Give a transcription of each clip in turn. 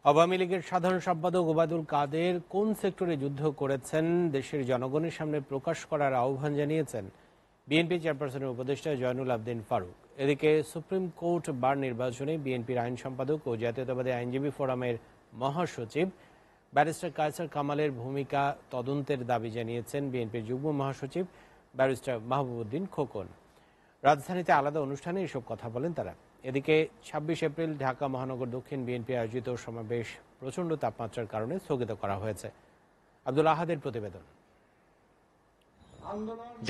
আওয়ামী লীগের সাধারণ সম্পাদক ওবায়দুল কাদের কোন সেক্টরে যুদ্ধ করেছেন দেশের জনগণের সামনে প্রকাশ করার আহ্বান জানিয়েছেন বিএনপি চেয়ারপারসনের উপদেষ্টা জয়নুল আবদিন ফারুক। এদিকে সুপ্রিম কোর্ট বার নির্বাচনে বিএনপির আইন সম্পাদক ও জাতীয়তাবাদী আইনজীবী ফোরামের মহাসচিব ব্যারিস্টার কায়সার কামালের ভূমিকা তদন্তের দাবি জানিয়েছেন বিএনপির যুগ্ম মহাসচিব ব্যারিস্টার মাহবুবউদ্দিন খোকন। রাজধানীতে আলাদা অনুষ্ঠানে এসব কথা বলেন তারা। এদিকে ২৬ এপ্রিল ঢাকা মহানগর দক্ষিণ বিএনপি আয়োজিত সমাবেশ প্রচণ্ড তাপমাত্রার কারণে স্থগিত করা হয়েছে। আব্দুল আহাদের প্রতিবেদন।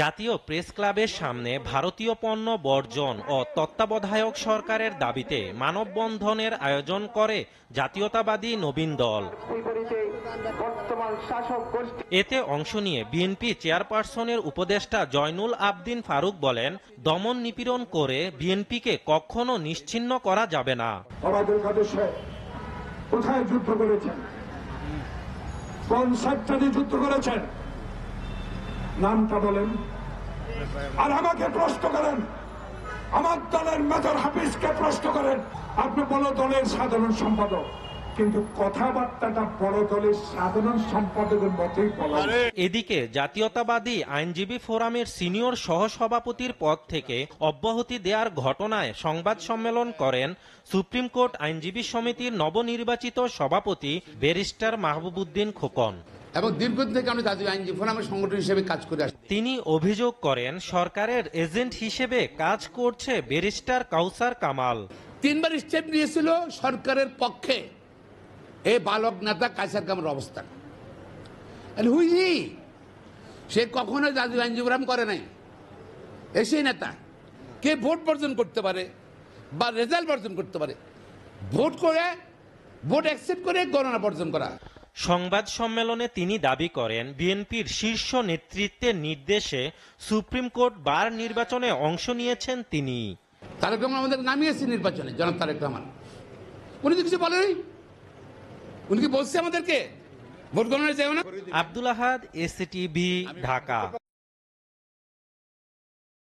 জাতীয় প্রেস ক্লাবের সামনে ভারতীয় পণ্য বর্জন ও তত্ত্বাবধায়ক সরকারের দাবিতে মানববন্ধনের আয়োজন করে জাতীয়তাবাদী নবীন দল। এতে অংশ নিয়ে বিএনপি চেয়ারপারসনের উপদেষ্টা জয়নুল আবদিন ফারুক বলেন, দমন নিপীড়ন করে বিএনপিকে কখনো নিশ্চিহ্ন করা যাবে না। কোথায় যুদ্ধ করেছেন, কোন সেক্টরে যুদ্ধ করেছেন, নামটা বলেন। আর আমাকে প্রশ্ন করেন, আমার দলের মেজর হাফিজকে প্রশ্ন করেন। আপনি বড় দলের সাধারণ সম্পাদক, কিন্তু কথাবার্তাটা বড় দলের সাধারণ সম্পাদকের মতোই বলা। এদিকে জাতীয়তাবাদী আইনজীবী ফোরামের সিনিয়র সহসভাপতির পদ থেকে অব্যাহতি দেওয়ার ঘটনায় সংবাদ সম্মেলন করেন সুপ্রিম কোর্ট আইনজীবী সমিতির নবনির্বাচিত সভাপতি ব্যারিস্টার মাহবুবউদ্দিন খোকন। এবং দীর্ঘদিন থেকে আমি জাতীয় আইনজীবী ফোরামের সংগঠন হিসেবে কাজ করে আসছি। তিনি অভিযোগ করেন, সরকারের এজেন্ট হিসেবে কাজ করছে ব্যারিস্টার কাউসার কামাল। 3 বার স্টেপ নিয়েছিল সরকারের পক্ষে এই বালক নেতা কায়সার কামালের অবস্থান। সে কখনো জাতীয় আইনজীবী ফোরাম করে নাই। এসে নেতা কে ভোট বর্জন করতে পারে বা রেজাল্ট বর্জন করতে পারে, ভোট করে ভোট অ্যাকসেপ্ট করে গণনা বর্জন করা। সংবাদ সম্মেলনে তিনি দাবি করেন, বিএনপির শীর্ষ নেতৃত্বের নির্দেশে সুপ্রিম কোর্ট বার নির্বাচনে অংশ নিয়েছেন তিনি। তারেক রহমান আমাদের নামিয়েছে নির্বাচনে, জনাব তারেক রহমান। উনি তো কিছু বলেনি, উনি কি বলছে আমাদেরকে ভোট গণনায় যাও না। আব্দুল আহাদ, এসটিভি, ঢাকা।